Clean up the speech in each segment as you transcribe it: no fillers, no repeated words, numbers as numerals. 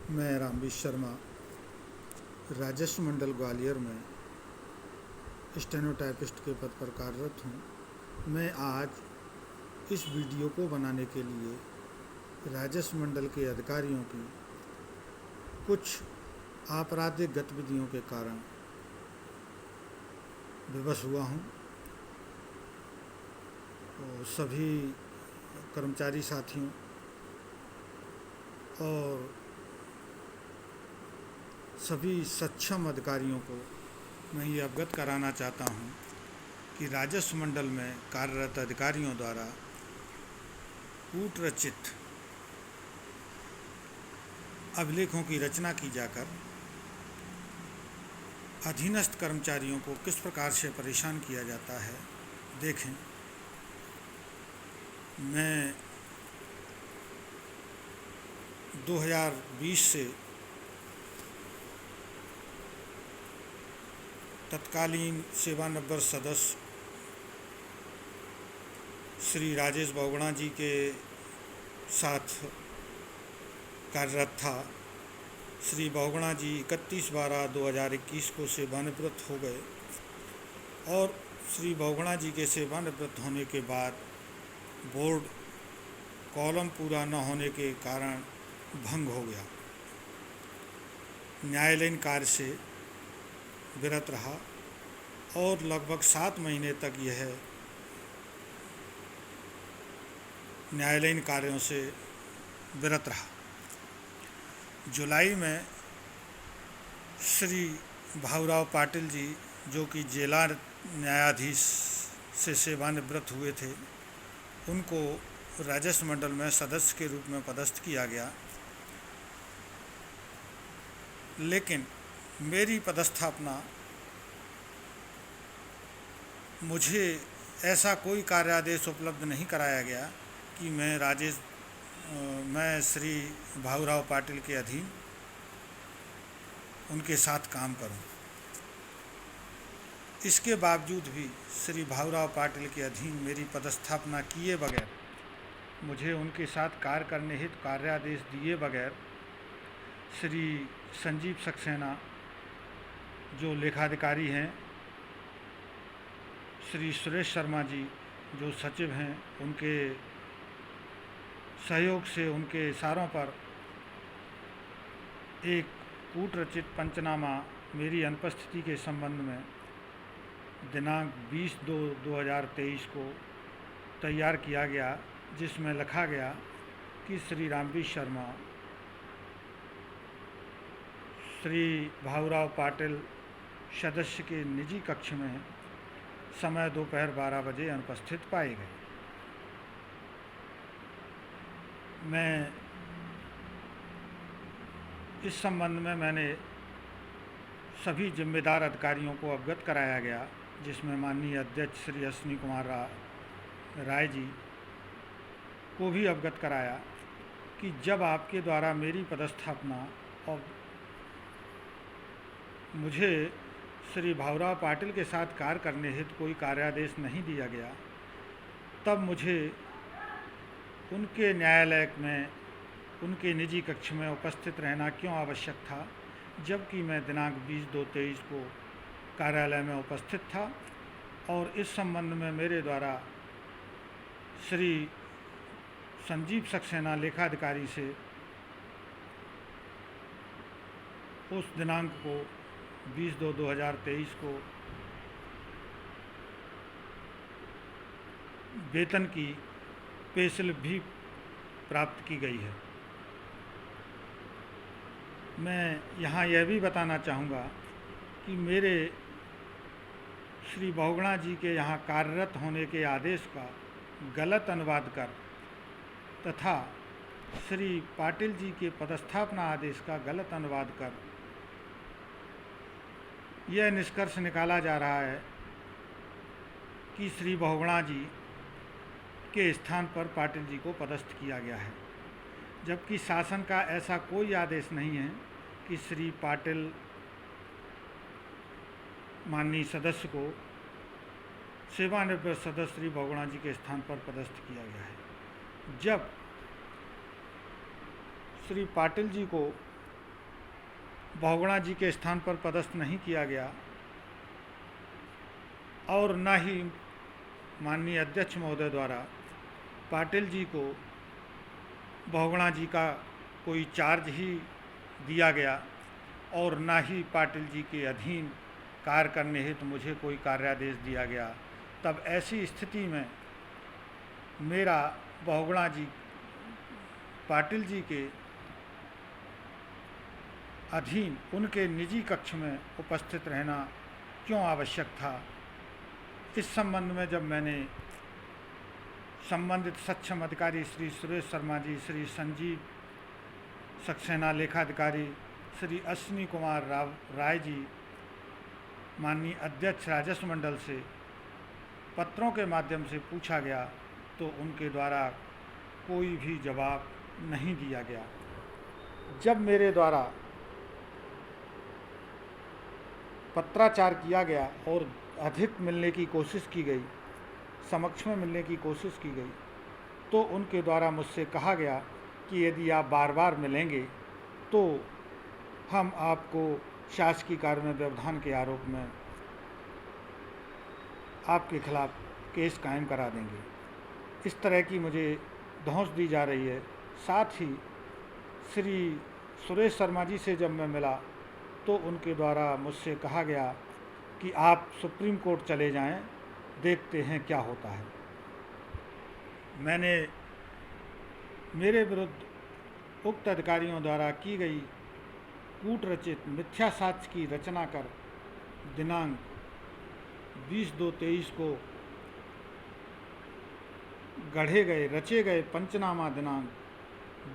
मैं रामवीर शर्मा राजस्व मंडल ग्वालियर में स्टेनोटाइपिस्ट के पद पर कार्यरत हूँ। मैं आज इस वीडियो को बनाने के लिए राजस्व मंडल के अधिकारियों की कुछ आपराधिक गतिविधियों के कारण विवश हुआ हूँ और सभी कर्मचारी साथियों और सभी सक्षम अधिकारियों को मैं ये अवगत कराना चाहता हूँ कि राजस्व मंडल में कार्यरत अधिकारियों द्वारा कूटरचित अभिलेखों की रचना की जाकर अधीनस्थ कर्मचारियों को किस प्रकार से परेशान किया जाता है। देखें, मैं 2020 से तत्कालीन सेवानिवृत्त सदस्य श्री राजेश बहुगुणा जी के साथ कार्यरत था। श्री बहुगुणा जी 31/12/2021 को सेवानिवृत्त हो गए और श्री बहुगुणा जी के सेवानिवृत्त होने के बाद बोर्ड कॉलम पूरा न होने के कारण भंग हो गया। न्यायालयीन कार्य से विरत रहा और लगभग 7 महीने तक यह न्यायालयीन कार्यों से विरत रहा। जुलाई में श्री भाऊराव पाटिल जी, जो कि जिला न्यायाधीश से सेवानिवृत्त हुए थे, उनको राजस्व मंडल में सदस्य के रूप में पदस्थ किया गया। लेकिन मेरी पदस्थापना मुझे ऐसा कोई कार्यादेश उपलब्ध नहीं कराया गया कि मैं श्री भाऊराव पाटिल के अधीन उनके साथ काम करूं। इसके बावजूद भी श्री भाऊराव पाटिल के अधीन मेरी पदस्थापना किए बगैर, मुझे उनके साथ कार्य करने हेतु कार्यादेश दिए बगैर श्री संजीव सक्सेना जो लेखाधिकारी हैं, श्री सुरेश शर्मा जी जो सचिव हैं, उनके सहयोग से उनके इशारों पर एक कूटरचित पंचनामा मेरी अनुपस्थिति के संबंध में दिनांक 20/2/2023 को तैयार किया गया, जिसमें लिखा गया कि श्री रामवीर शर्मा श्री भाऊराव पाटिल सदस्य के निजी कक्ष में समय दोपहर 12 बजे अनुपस्थित पाए गए। मैं इस संबंध में मैंने सभी जिम्मेदार अधिकारियों को अवगत कराया गया, जिसमें माननीय अध्यक्ष श्री अश्विनी कुमार राय जी को भी अवगत कराया कि जब आपके द्वारा मेरी पदस्थापना और मुझे श्री भाऊराव पाटिल के साथ कार्य करने हेतु कोई कार्यादेश नहीं दिया गया, तब मुझे उनके न्यायालय में उनके निजी कक्ष में उपस्थित रहना क्यों आवश्यक था, जबकि मैं दिनांक 20/2/23 को कार्यालय में उपस्थित था। और इस संबंध में मेरे द्वारा श्री संजीव सक्सेना लेखाधिकारी से उस दिनांक को 20/2/2023 को वेतन की पे स्लिप भी प्राप्त की गई है। मैं यहाँ यह भी बताना चाहूँगा कि मेरे श्री बहुगुणा जी के यहाँ कार्यरत होने के आदेश का गलत अनुवाद कर तथा श्री पाटिल जी के पदस्थापना आदेश का गलत अनुवाद कर यह निष्कर्ष निकाला जा रहा है कि श्री बहुगुणा जी के स्थान पर पाटिल जी को पदस्थ किया गया है, जबकि शासन का ऐसा कोई आदेश नहीं है कि श्री पाटिल माननीय सदस्य को सेवानिवृत्त सदस्य श्री बहुगुणा जी के स्थान पर पदस्थ किया गया है। जब श्री पाटिल जी को बहुगुणा जी के स्थान पर पदस्थ नहीं किया गया और न ही माननीय अध्यक्ष महोदय द्वारा पाटिल जी को बहुगुणा जी का कोई चार्ज ही दिया गया और न ही पाटिल जी के अधीन कार्य करने हेतु मुझे कोई कार्यादेश दिया गया। तब ऐसी स्थिति में मेरा बहुगुणा जी पाटिल जी के अधीन उनके निजी कक्ष में उपस्थित रहना क्यों आवश्यक था। इस संबंध में जब मैंने संबंधित सक्षम अधिकारी श्री सुरेश शर्मा जी, श्री संजीव सक्सेना लेखाधिकारी, श्री अश्विनी कुमार राय जी, माननीय अध्यक्ष राजस्व मंडल से पत्रों के माध्यम से पूछा गया तो उनके द्वारा कोई भी जवाब नहीं दिया गया। जब मेरे द्वारा पत्राचार किया गया और अधिक मिलने की कोशिश की गई, समक्ष में मिलने की कोशिश की गई, तो उनके द्वारा मुझसे कहा गया कि यदि आप बार बार मिलेंगे तो हम आपको शासकीय कार्य में व्यवधान के आरोप में आपके खिलाफ केस कायम करा देंगे। इस तरह की मुझे धौंस दी जा रही है। साथ ही श्री सुरेश शर्मा जी से जब मैं मिला तो उनके द्वारा मुझसे कहा गया कि आप सुप्रीम कोर्ट चले जाएं, देखते हैं क्या होता है। मैंने मेरे विरुद्ध उक्त अधिकारियों द्वारा की गई कूट रचित मिथ्या साक्ष्य की रचना कर दिनांक 20/2/23 को रचे गए पंचनामा दिनांक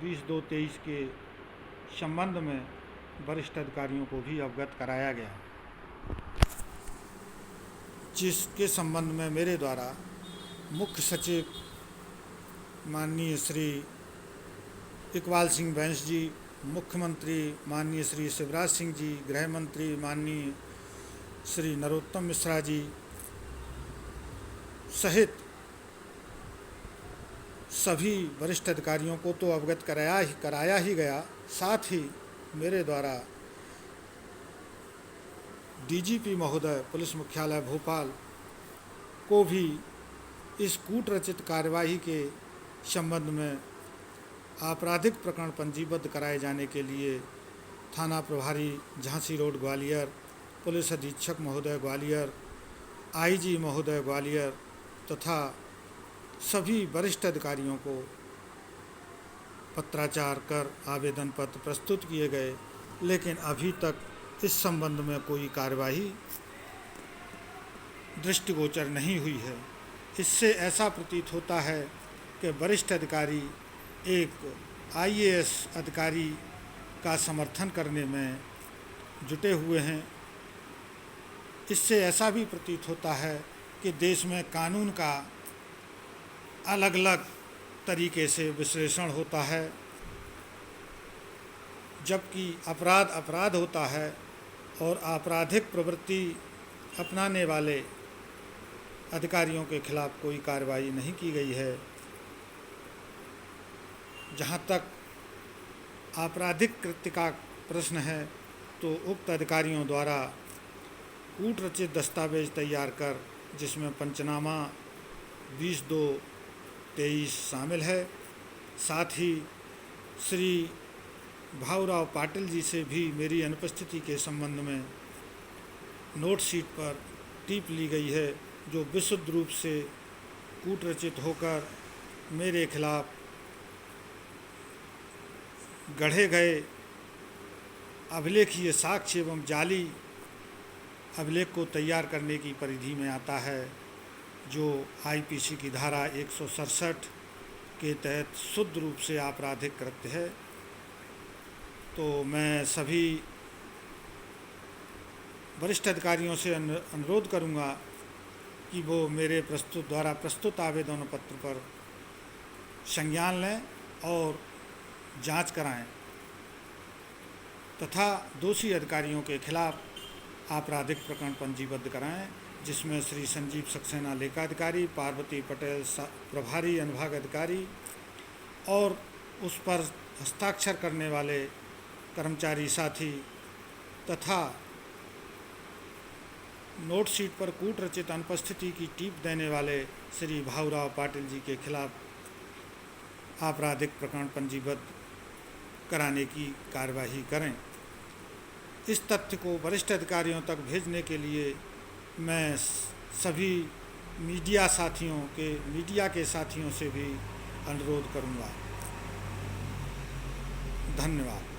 20/2/23 के संबंध में वरिष्ठ अधिकारियों को भी अवगत कराया गया, जिसके संबंध में मेरे द्वारा मुख्य सचिव माननीय श्री इकबाल सिंह बैंस जी, मुख्यमंत्री माननीय श्री शिवराज सिंह जी, गृह मंत्री माननीय श्री नरोत्तम मिश्रा जी सहित सभी वरिष्ठ अधिकारियों को तो अवगत कराया ही गया। साथ ही मेरे द्वारा डीजीपी महोदय पुलिस मुख्यालय भोपाल को भी इस कूट रचित कार्यवाही के संबंध में आपराधिक प्रकरण पंजीबद्ध कराए जाने के लिए थाना प्रभारी झांसी रोड ग्वालियर, पुलिस अधीक्षक महोदय ग्वालियर, आईजी महोदय ग्वालियर तथा सभी वरिष्ठ अधिकारियों को पत्राचार कर आवेदन पत्र प्रस्तुत किए गए, लेकिन अभी तक इस संबंध में कोई कार्यवाही दृष्टिगोचर नहीं हुई है। इससे ऐसा प्रतीत होता है कि वरिष्ठ अधिकारी एक आईएएस अधिकारी का समर्थन करने में जुटे हुए हैं। इससे ऐसा भी प्रतीत होता है कि देश में कानून का अलग अलग तरीके से विश्लेषण होता है, जबकि अपराध होता है और आपराधिक प्रवृत्ति अपनाने वाले अधिकारियों के खिलाफ कोई कार्रवाई नहीं की गई है। जहाँ तक आपराधिक कृत्य का प्रश्न है तो उक्त अधिकारियों द्वारा कूट रचित दस्तावेज तैयार कर, जिसमें पंचनामा 20/2/23 शामिल है, साथ ही श्री भाऊराव पाटिल जी से भी मेरी अनुपस्थिति के संबंध में नोट शीट पर टिप ली गई है, जो विशुद्ध रूप से कूट रचित होकर मेरे खिलाफ गढ़े गए अभिलेखीय साक्ष्य एवं जाली अभिलेख को तैयार करने की परिधि में आता है, जो आईपीसी की धारा 167 के तहत शुद्ध रूप से आपराधिक कृत्य है। तो मैं सभी वरिष्ठ अधिकारियों से अनुरोध करूंगा कि वो मेरे द्वारा प्रस्तुत आवेदन पत्र पर संज्ञान लें और जांच कराएं तथा दोषी अधिकारियों के खिलाफ आपराधिक प्रकरण पंजीबद्ध कराएं, जिसमें श्री संजीव सक्सेना लेखाधिकारी, पार्वती पटेल प्रभारी अनुभाग अधिकारी और उस पर हस्ताक्षर करने वाले कर्मचारी साथी तथा नोट शीट पर कूट रचित अनुपस्थिति की टीप देने वाले श्री भाऊराव पाटिल जी के खिलाफ आपराधिक प्रकरण पंजीबद्ध कराने की कार्यवाही करें। इस तथ्य को वरिष्ठ अधिकारियों तक भेजने के लिए मैं सभी मीडिया के साथियों से भी अनुरोध करूंगा। धन्यवाद।